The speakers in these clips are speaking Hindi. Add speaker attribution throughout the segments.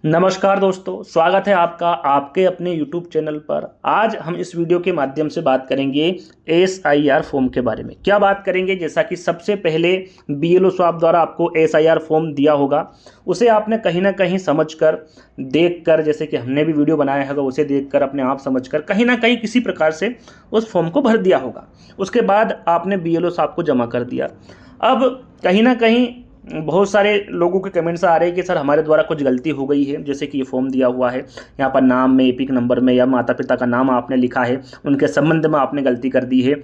Speaker 1: नमस्कार दोस्तों, स्वागत है आपका आपके अपने YouTube चैनल पर। आज हम इस वीडियो के माध्यम से बात करेंगे SIR फॉर्म के बारे में। क्या बात करेंगे, जैसा कि सबसे पहले BLO साहब द्वारा आपको SIR फॉर्म दिया होगा, उसे आपने कहीं ना कहीं समझकर, देखकर, जैसे कि हमने भी वीडियो बनाया होगा उसे देखकर, अपने आप समझकर कहीं ना कहीं किसी प्रकार से उस फॉर्म को भर दिया होगा। उसके बाद आपने BLO साहब को जमा कर दिया। अब कहीं ना कहीं बहुत सारे लोगों के कमेंट्स आ रहे हैं कि सर हमारे द्वारा कुछ गलती हो गई है। जैसे कि ये फॉर्म दिया हुआ है, यहाँ पर नाम में, एपिक नंबर में या माता पिता का नाम आपने लिखा है, उनके संबंध में आपने गलती कर दी है,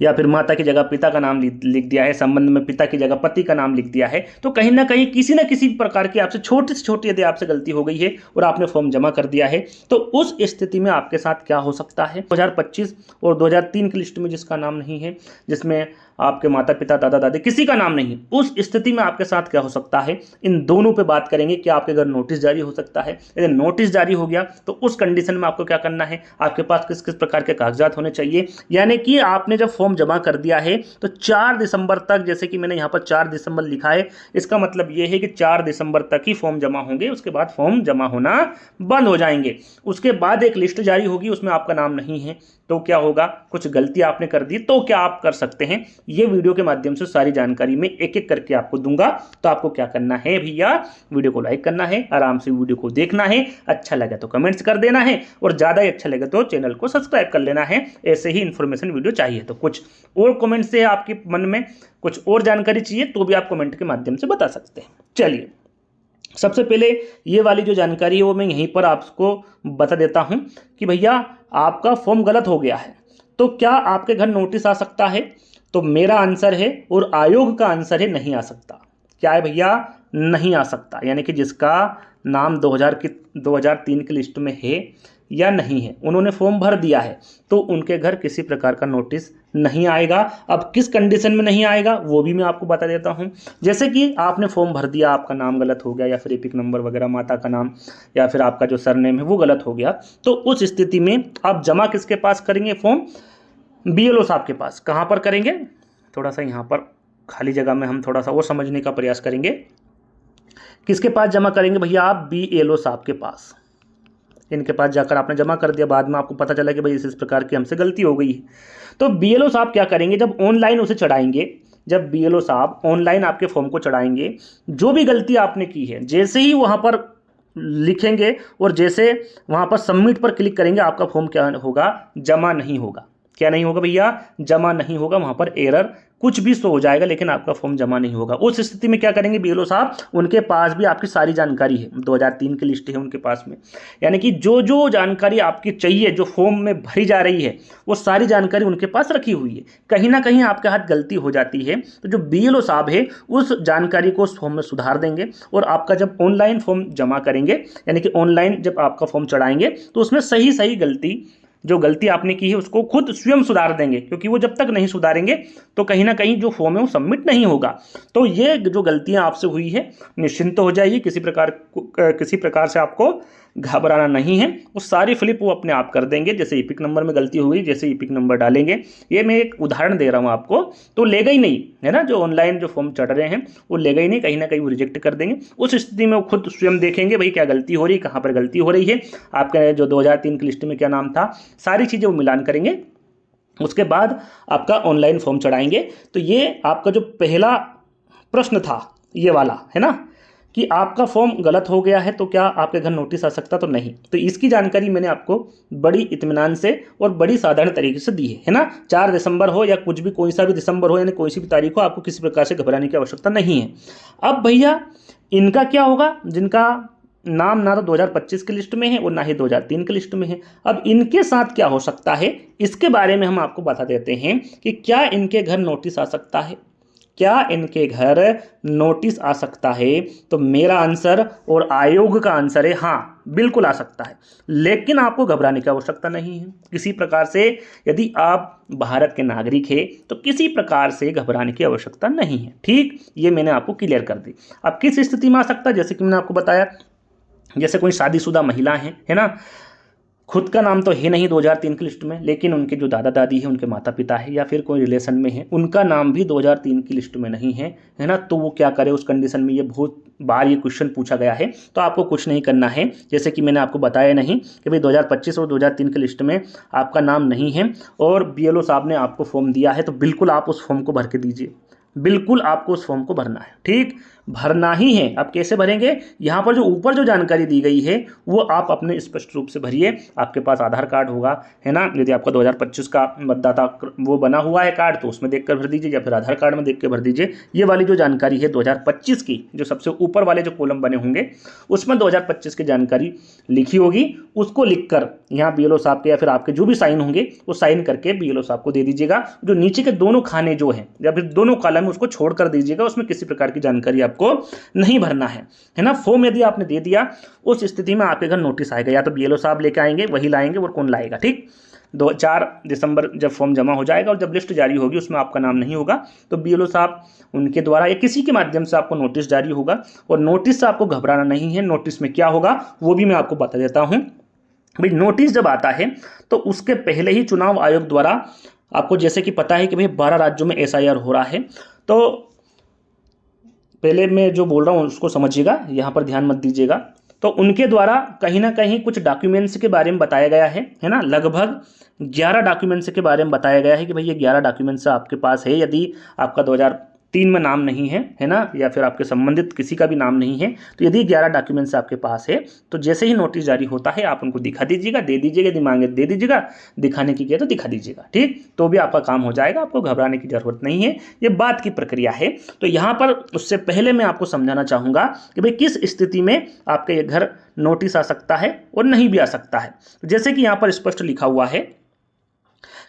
Speaker 1: या फिर माता की जगह पिता का नाम लिख दिया है, संबंध में पिता की जगह पति का नाम लिख दिया है। तो कहीं ना कहीं किसी न किसी प्रकार की आपसे छोटी से छोटी यदि आपसे गलती हो गई है और आपने फॉर्म जमा कर दिया है, तो उस स्थिति में आपके साथ क्या हो सकता है। 2025 और 2003 की लिस्ट में जिसका नाम नहीं है, जिसमें आपके माता पिता दादा दादी किसी का नाम नहीं, उस स्थिति में आपके साथ क्या हो सकता है, इन दोनों पे बात करेंगे। कि आपके घर नोटिस जारी हो सकता है, यदि नोटिस जारी हो गया तो उस कंडीशन में आपको क्या करना है, आपके पास किस किस प्रकार के कागजात होने चाहिए। यानी कि आपने जब फॉर्म जमा कर दिया है तो 4 दिसंबर तक, जैसे कि मैंने यहाँ पर 4 दिसंबर लिखा है, इसका मतलब ये है कि 4 दिसंबर तक ही फॉर्म जमा होंगे, उसके बाद फॉर्म जमा होना बंद हो जाएंगे। उसके बाद एक लिस्ट जारी होगी, उसमें आपका नाम नहीं है, तो क्या होगा, कुछ गलती आपने कर दी तो क्या आप कर सकते हैं, ये वीडियो के माध्यम से सारी जानकारी में एक एक करके आपको दूंगा। तो आपको क्या करना है भैया, वीडियो को लाइक करना है, आराम से वीडियो को देखना है, अच्छा लगे तो कमेंट्स कर देना है, और ज़्यादा ही अच्छा लगे तो चैनल को सब्सक्राइब कर लेना है। ऐसे ही इन्फॉर्मेशन वीडियो चाहिए तो कुछ और कमेंट से आपके मन में कुछ और जानकारी चाहिए तो भी आप कमेंट के माध्यम से बता सकते हैं। चलिए, सबसे पहले ये वाली जो जानकारी है वो मैं यहीं पर आपको बता देता हूं कि भैया आपका फॉर्म गलत हो गया है तो क्या आपके घर नोटिस आ सकता है। तो मेरा आंसर है, और आयोग का आंसर है, नहीं आ सकता। क्या है भैया, नहीं आ सकता। यानी कि जिसका नाम 2003 की लिस्ट में है या नहीं है, उन्होंने फॉर्म भर दिया है, तो उनके घर किसी प्रकार का नोटिस नहीं आएगा। अब किस कंडीशन में नहीं आएगा वो भी मैं आपको बता देता हूं। जैसे कि आपने फॉर्म भर दिया, आपका नाम गलत हो गया, या फिर एपिक नंबर वगैरह, माता का नाम या फिर आपका जो सरनेम है वो गलत हो गया, तो उस स्थिति में आप जमा किसके पास करेंगे फॉर्म, BLO साहब के पास। कहाँ पर करेंगे, थोड़ा सा यहाँ पर खाली जगह में हम थोड़ा सा वो समझने का प्रयास करेंगे। किसके पास जमा करेंगे भैया, आप BLO साहब के पास। इनके पास जाकर आपने जमा कर दिया, बाद में आपको पता चला कि भाई इस प्रकार की हमसे गलती हो गई है, तो BLO साहब क्या करेंगे, जब ऑनलाइन उसे चढ़ाएंगे, जब BLO साहब ऑनलाइन आपके फॉर्म को चढ़ाएंगे, जो भी गलती आपने की है, जैसे ही वहाँ पर लिखेंगे और जैसे वहाँ पर सबमिट पर क्लिक करेंगे, आपका फॉर्म क्या होगा, जमा नहीं होगा। क्या नहीं होगा भैया, जमा नहीं होगा। वहाँ पर एरर कुछ भी शो हो जाएगा, लेकिन आपका फॉर्म जमा नहीं होगा। उस स्थिति में क्या करेंगे BLO साहब, उनके पास भी आपकी सारी जानकारी है, 2003 की लिस्ट है उनके पास में। यानी कि जो जो जानकारी आपकी चाहिए, जो फॉर्म में भरी जा रही है, वो सारी जानकारी उनके पास रखी हुई है। कहीं ना कहीं आपके हाथ गलती हो जाती है तो जो BLO साहब है उस जानकारी को उस फॉर्म में सुधार देंगे, और आपका जब ऑनलाइन फॉर्म जमा करेंगे, यानी कि ऑनलाइन जब आपका फॉर्म चढ़ाएंगे, तो उसमें सही सही जो गलती आपने की है उसको खुद स्वयं सुधार देंगे, क्योंकि वो जब तक नहीं सुधारेंगे तो कहीं ना कहीं जो फॉर्म है वो सबमिट नहीं होगा। तो ये जो गलतियां आपसे हुई है, निश्चिंत हो जाइए, किसी प्रकार से आपको घबराना नहीं है। वो सारी फ्लिप वो अपने आप कर देंगे। जैसे एपिक नंबर में गलती हुई, जैसे एपिक नंबर डालेंगे, ये मैं एक उदाहरण दे रहा हूँ आपको, तो लेगा ही नहीं है ना, जो ऑनलाइन जो फॉर्म चढ़ रहे हैं वो लेगा ही नहीं, कहीं ना कहीं वो रिजेक्ट कर देंगे। उस स्थिति में वो खुद स्वयं देखेंगे भाई क्या गलती हो रही है, कहाँ पर गलती हो रही है, आपके जो 2003 की लिस्ट में क्या नाम था, सारी चीज़ें वो मिलान करेंगे। उसके बाद आपका ऑनलाइन फॉर्म चढ़ाएंगे। तो ये आपका जो पहला प्रश्न था ये वाला है ना, कि आपका फॉर्म गलत हो गया है तो क्या आपके घर नोटिस आ सकता, तो नहीं। तो इसकी जानकारी मैंने आपको बड़ी इत्मीनान से और बड़ी साधारण तरीके से दी है ना। 4 दिसंबर हो या कुछ भी, कोई सा भी दिसंबर हो, यानी कोई सी भी तारीख हो, आपको किसी प्रकार से घबराने की आवश्यकता नहीं है। अब भैया इनका क्या होगा, जिनका नाम ना तो 2025 की लिस्ट में है और ना ही 2003 की लिस्ट में है, अब इनके साथ क्या हो सकता है, इसके बारे में हम आपको बता देते हैं कि क्या इनके घर नोटिस आ सकता है, क्या इनके घर नोटिस आ सकता है। तो मेरा आंसर और आयोग का आंसर है हाँ, बिल्कुल आ सकता है। लेकिन आपको घबराने की आवश्यकता नहीं है किसी प्रकार से। यदि आप भारत के नागरिक हैं तो किसी प्रकार से घबराने की आवश्यकता नहीं है। ठीक, ये मैंने आपको क्लियर कर दी। अब किस स्थिति में आ सकता है, जैसे कि मैंने आपको बताया, जैसे कोई शादीशुदा महिला है ना, खुद का नाम तो है नहीं 2003 की लिस्ट में, लेकिन उनके जो दादा दादी है, उनके माता पिता है या फिर कोई रिलेशन में है, उनका नाम भी 2003 की लिस्ट में नहीं है ना। तो वो क्या करे उस कंडीशन में, ये बहुत बार ये क्वेश्चन पूछा गया है। तो आपको कुछ नहीं करना है, जैसे कि मैंने आपको बताया नहीं कि भाई 2025 और 2003 की लिस्ट में आपका नाम नहीं है और बीएलओ साहब ने आपको फॉर्म दिया है, तो बिल्कुल आप उस फॉर्म को भर के दीजिए। बिल्कुल आपको उस फॉर्म को भरना है, ठीक, भरना ही है। आप कैसे भरेंगे, यहाँ पर जो ऊपर जो जानकारी दी गई है वो आप अपने स्पष्ट रूप से भरिए। आपके पास आधार कार्ड होगा, है ना, यदि आपका 2025 का मतदाता वो बना हुआ है कार्ड तो उसमें देखकर भर दीजिए, या फिर आधार कार्ड में देख के भर दीजिए। ये वाली जो जानकारी है 2025 की, जो सबसे ऊपर वाले जो कॉलम बने होंगे उसमें 2025 की जानकारी लिखी होगी, उसको लिखकर यहाँ बीएलओ साहब के या फिर आपके जो भी साइन होंगे वो साइन करके बीएलओ साहब को दे दीजिएगा। जो नीचे के दोनों खाने जो हैं या फिर दोनों कॉलम उसको छोड़ कर दीजिएगा, उसमें किसी प्रकार की जानकारी आपको नहीं भरना है ना। फॉर्म यदि आपने दे दिया, उस स्थिति में आपके घर नोटिस आएगा, या तो बीएलओ साहब लेके आएंगे, वही लाएंगे, और कौन लाएगा, ठीक। 4 दिसंबर जब फॉर्म जमा हो जाएगा और जब लिस्ट जारी होगी उसमें आपका नाम नहीं होगा, तो बीएलओ साहब उनके द्वारा या किसी के माध्यम से आपको नोटिस जारी होगा। और नोटिस से आपको घबराना नहीं है। नोटिस में क्या होगा वो भी मैं आपको बता देता हूँ। भाई नोटिस जब आता है तो उसके पहले ही चुनाव आयोग द्वारा आपको, जैसे कि पता है कि भाई 12 राज्यों में एसआईआर हो रहा है, तो पहले मैं जो बोल रहा हूँ उसको समझिएगा, यहाँ पर ध्यान मत दीजिएगा। तो उनके द्वारा कहीं ना कहीं कुछ डॉक्यूमेंट्स के बारे में बताया गया है ना, लगभग 11 डॉक्यूमेंट्स के बारे में बताया गया है कि भाई ये 11 डॉक्यूमेंट्स आपके पास है। यदि आपका 2003 में नाम नहीं है ना, या फिर आपके संबंधित किसी का भी नाम नहीं है, तो यदि 11 डॉक्यूमेंट्स आपके पास है तो जैसे ही नोटिस जारी होता है आप उनको दिखा दीजिएगा, दे दीजिएगा, यदि मांगे दे दीजिएगा, दिखाने की किया तो दिखा दीजिएगा, ठीक, तो भी आपका काम हो जाएगा। आपको घबराने की जरूरत नहीं है, ये बात की प्रक्रिया है। तो यहाँ पर उससे पहले मैं आपको समझाना चाहूँगा कि भाई किस स्थिति में आपके ये घर नोटिस आ सकता है और नहीं भी आ सकता है। जैसे कि यहाँ पर स्पष्ट लिखा हुआ है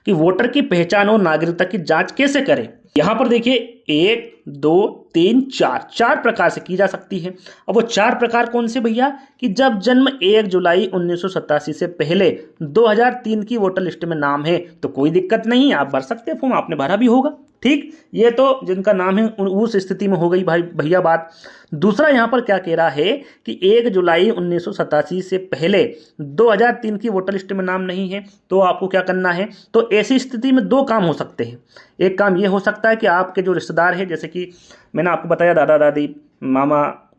Speaker 1: कि वोटर की पहचान और नागरिकता की जांच कैसे करें। यहां पर देखिए 1, 2, 3, 4 प्रकार से की जा सकती है। अब वो 4 प्रकार कौन से भैया, कि जब जन्म 1 जुलाई 1987 से पहले 2003 की वोटर लिस्ट में नाम है तो कोई दिक्कत नहीं है, आप भर सकते हैं, फॉर्म आपने भरा भी होगा, ठीक। ये तो जिनका नाम है उस स्थिति में हो गई भाई भैया बात। दूसरा यहाँ पर क्या कह रहा है कि 1 जुलाई 1987 से पहले 2003 की वोटर लिस्ट में नाम नहीं है, तो आपको क्या करना है। तो ऐसी स्थिति में 2 काम हो सकते हैं। एक काम ये हो सकता है कि आपके जो रिश्तेदार है, जैसे कि मैंने आपको बताया दादा दादी,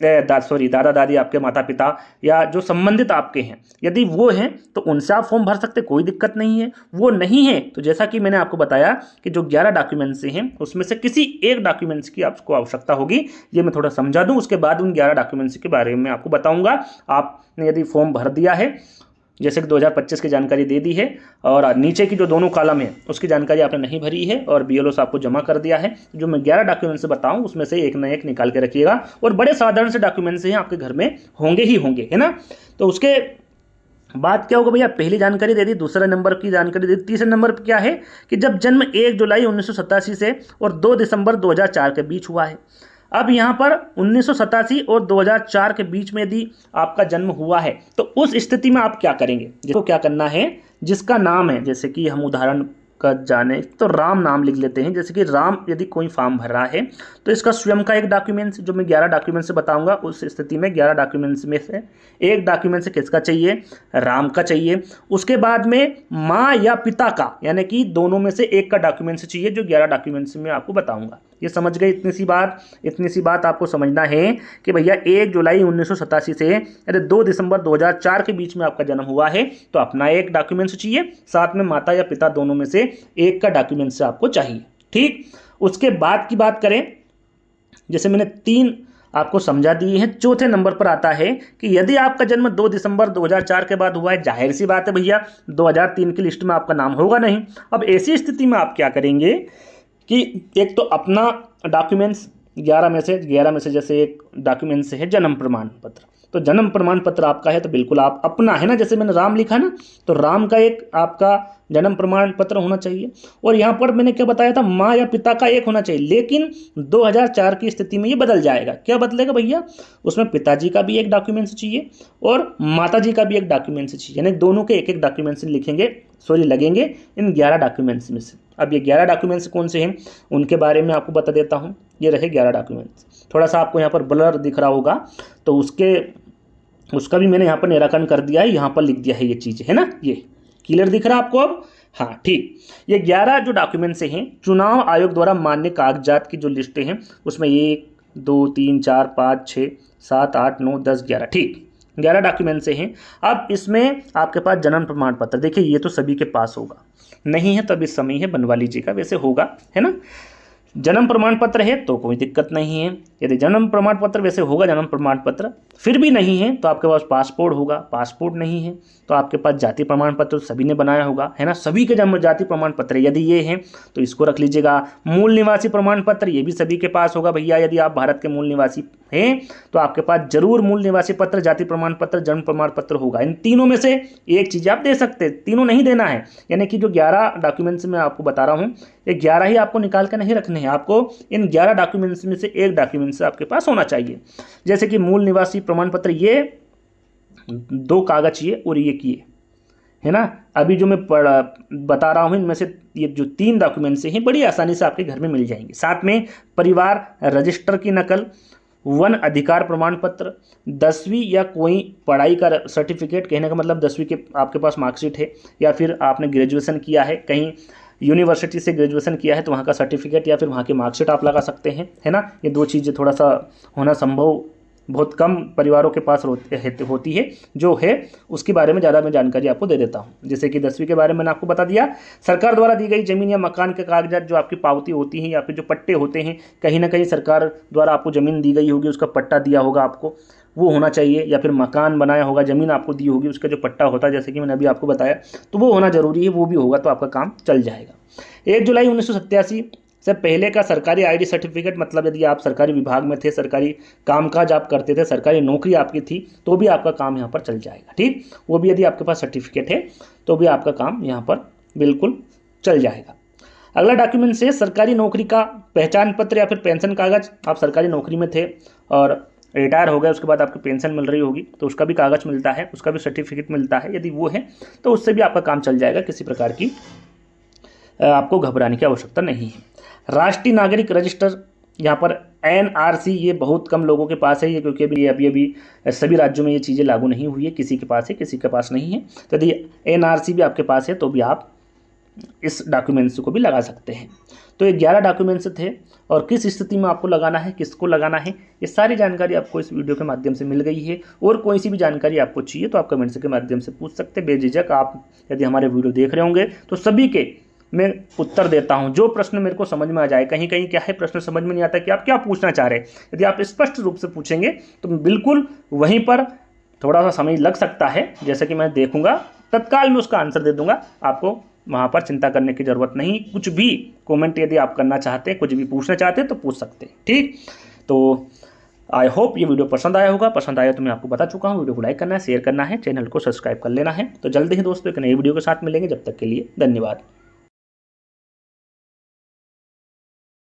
Speaker 1: दादा दादी, आपके माता पिता या जो संबंधित आपके हैं, यदि वो हैं तो उनसे आप फॉर्म भर सकते, कोई दिक्कत नहीं है। वो नहीं है तो जैसा कि मैंने आपको बताया कि जो 11 डॉक्यूमेंट्स हैं उसमें से किसी एक डॉक्यूमेंट्स की आपको आवश्यकता होगी। ये मैं थोड़ा समझा दूं, उसके बाद उन 11 डॉक्यूमेंट्स के बारे में आपको बताऊंगा। आपने यदि फॉर्म भर दिया है, जैसे कि 2025 की जानकारी दे दी है और नीचे की जो दोनों कॉलम है उसकी जानकारी आपने नहीं भरी है और बीएलओ साहब को जमा कर दिया है, जो मैं 11 डॉक्यूमेंट से बताऊं उसमें से एक ना एक निकाल के रखिएगा। और बड़े साधारण से डॉक्यूमेंट्स हैं, आपके घर में होंगे ही होंगे, है ना। तो उसके बात क्या होगा भैया, पहली जानकारी दे दी, दूसरे नंबर की जानकारी दे दी, तीसरे नंबर पर क्या है कि जब जन्म 1 जुलाई 1987 से और 2 दिसंबर 2004 के बीच हुआ है। अब यहाँ पर 1987 और 2004 के बीच में यदि आपका जन्म हुआ है तो उस स्थिति में आप क्या करेंगे, जिसको क्या करना है, जिसका नाम है, जैसे कि हम उदाहरण का जाने तो राम नाम लिख लेते हैं। जैसे कि राम यदि कोई फॉर्म भर रहा है तो इसका स्वयं का एक डॉक्यूमेंट्स, जो मैं 11 डॉक्यूमेंट्स से बताऊंगा, उस स्थिति में 11 डॉक्यूमेंट्स में से एक डॉक्यूमेंट्स किसका चाहिए, राम का चाहिए। उसके बाद में माँ या पिता का, यानी कि दोनों में से एक का डॉक्यूमेंट्स चाहिए, जो 11 डॉक्यूमेंट्स में आपको बताऊंगा। ये समझ गए, इतनी सी बात आपको समझना है कि भैया 1 जुलाई 1987 से यानी 2 दिसंबर 2004 के बीच में आपका जन्म हुआ है तो अपना एक डॉक्यूमेंट्स चाहिए, साथ में माता या पिता दोनों में से एक का डॉक्यूमेंट्स आपको चाहिए, ठीक। उसके बाद की बात करें, जैसे मैंने 3 आपको समझा दिए हैं। चौथे नंबर पर आता है कि यदि आपका जन्म 2 दिसंबर 2004 के बाद हुआ है, जाहिर सी बात है भैया 2003 की लिस्ट में आपका नाम होगा नहीं। अब ऐसी स्थिति में आप क्या करेंगे कि एक तो अपना डॉक्यूमेंट्स 11 में से जैसे एक डॉक्यूमेंट्स है जन्म प्रमाण पत्र, तो जन्म प्रमाण पत्र आपका है तो बिल्कुल आप अपना, है ना, जैसे मैंने राम लिखा ना, तो राम का एक आपका जन्म प्रमाण पत्र होना चाहिए। और यहाँ पर मैंने क्या बताया था, माँ या पिता का एक होना चाहिए, लेकिन 2004 की स्थिति में ये बदल जाएगा। क्या बदलेगा भैया, उसमें पिताजी का भी एक डॉक्यूमेंट्स चाहिए और माताजी का भी एक डॉक्यूमेंट्स चाहिए, यानी दोनों के एक एक डॉक्यूमेंट्स लगेंगे इन 11 डॉक्यूमेंट्स में से। अब ये 11 डॉक्यूमेंट्स कौन से हैं उनके बारे में आपको बता देता हूँ। ये रहे 11 डॉक्यूमेंट्स, थोड़ा सा आपको यहाँ पर ब्लर दिख रहा होगा, तो उसके उसका भी मैंने यहाँ पर निराकरण कर दिया है, यहाँ पर लिख दिया है ये चीज़, है ना। ये क्लियर दिख रहा है आपको अब? हाँ ठीक। ये 11 जो डॉक्यूमेंट्स हैं, चुनाव आयोग द्वारा मान्य कागजात की जो लिस्टें हैं उसमें 1 2 3 4 5 6 7 8 9 10 11, ठीक 11 डॉक्यूमेंट से हैं। अब इसमें आपके पास जन्म प्रमाण पत्र, देखिए ये तो सभी के पास होगा, नहीं है तो अभी समय है, बनवा लीजिएगा, वैसे होगा, है ना। जन्म प्रमाण पत्र है तो कोई दिक्कत नहीं है। यदि जन्म प्रमाण पत्र वैसे होगा जन्म प्रमाण पत्र, फिर भी नहीं है तो आपके पास पासपोर्ट होगा, पासपोर्ट नहीं है तो आपके पास जाति प्रमाण पत्र सभी ने बनाया होगा, है ना। सभी के जन्म जाति प्रमाण पत्र यदि ये हैं तो इसको रख लीजिएगा। मूल निवासी प्रमाण पत्र ये भी सभी के पास होगा भैया, यदि आप भारत के मूल निवासी हैं तो आपके पास जरूर मूल निवासी पत्र, जाति प्रमाण पत्र, जन्म प्रमाण पत्र होगा। इन तीनों में से एक चीज़ आप दे सकते हैं, तीनों नहीं देना है। यानी कि जो 11 डॉक्यूमेंट्स मैं आपको बता रहा हूँ ये 11 ही आपको निकाल कर नहीं रखने हैं, आपको इन 11 डॉक्यूमेंट्स में से एक डॉक्यूमेंट्स आपके पास होना चाहिए। जैसे कि मूल निवासी प्रमाण पत्र ये 2 कागज ये और ये किए, है ना। अभी जो मैं बता रहा हूँ इनमें से ये जो 3 डॉक्यूमेंट्स हैं बड़ी आसानी से आपके घर में मिल जाएंगे। साथ में परिवार रजिस्टर की नकल, वन अधिकार प्रमाण पत्र, 10वीं या कोई पढ़ाई का सर्टिफिकेट, कहने का मतलब 10वीं के आपके पास मार्कशीट है, या फिर आपने ग्रेजुएशन किया है कहीं यूनिवर्सिटी से ग्रेजुएशन किया है तो वहाँ का सर्टिफिकेट या फिर वहाँ की मार्कशीट आप लगा सकते हैं, है ना। ये 2 चीज़ें थोड़ा सा होना संभव बहुत कम परिवारों के पास होती है, जो है उसके बारे में ज़्यादा मैं जानकारी आपको दे देता हूँ। जैसे कि 10वीं के बारे में मैंने आपको बता दिया, सरकार द्वारा दी गई ज़मीन या मकान के कागजात जो आपकी पावती होती हैं या फिर जो पट्टे होते हैं, कहीं ना कहीं सरकार द्वारा आपको ज़मीन दी गई होगी उसका पट्टा दिया होगा आपको, वो होना चाहिए, या फिर मकान बनाया होगा, ज़मीन आपको दी होगी उसका जो पट्टा होता है जैसे कि मैंने अभी आपको बताया, तो वो होना ज़रूरी है, वो भी होगा तो आपका काम चल जाएगा। 1 जुलाई 1987 से पहले का सरकारी आईडी सर्टिफिकेट, मतलब यदि आप सरकारी विभाग में थे, सरकारी कामकाज आप करते थे, सरकारी नौकरी आपकी थी तो भी आपका काम यहाँ पर चल जाएगा, ठीक। वो भी यदि आपके पास सर्टिफिकेट है तो भी आपका काम यहाँ पर बिल्कुल चल जाएगा। अगला डॉक्यूमेंट है सरकारी नौकरी का पहचान पत्र या फिर पेंशन कागज। आप सरकारी नौकरी में थे और रिटायर हो गए, उसके बाद आपको पेंशन मिल रही होगी तो उसका भी कागज़ मिलता है, उसका भी सर्टिफिकेट मिलता है, यदि वो है तो उससे भी आपका काम चल जाएगा, किसी प्रकार की आपको घबराने की आवश्यकता नहीं है। राष्ट्रीय नागरिक रजिस्टर, यहाँ पर NRC ये बहुत कम लोगों के पास है ये, क्योंकि अभी सभी राज्यों में ये चीज़ें लागू नहीं हुई है, किसी के पास है किसी के पास नहीं है। तो यदि NRC भी आपके पास है तो भी आप इस डॉक्यूमेंट्स को भी लगा सकते हैं। तो ये 11 डॉक्यूमेंट्स थे और किस स्थिति में आपको लगाना है, किसको लगाना है, ये सारी जानकारी आपको इस वीडियो के माध्यम से मिल गई है। और कोई सी भी जानकारी आपको चाहिए तो आप कमेंट्स के माध्यम से पूछ सकते हैं बेझिझक। आप यदि हमारे वीडियो देख रहे होंगे तो सभी के मैं उत्तर देता हूं, जो प्रश्न मेरे को समझ में आ जाए। कहीं कहीं क्या है प्रश्न समझ में नहीं आता कि आप क्या पूछना चाह रहे हैं, यदि आप स्पष्ट रूप से पूछेंगे तो बिल्कुल वहीं पर थोड़ा सा समय लग सकता है, जैसे कि मैं देखूंगा तत्काल में उसका आंसर दे दूंगा, आपको वहाँ पर चिंता करने की ज़रूरत नहीं। कुछ भी कमेंट यदि आप करना चाहते हैं, कुछ भी पूछना चाहते हैं तो पूछ सकते हैं, ठीक। तो आई होप ये वीडियो पसंद आया होगा, पसंद आया तो मैं आपको बता चुका हूँ, वीडियो को लाइक करना है, शेयर करना है, चैनल को सब्सक्राइब कर लेना है। तो जल्द ही दोस्तों एक नई वीडियो के साथ मिलेंगे, जब तक के लिए धन्यवाद।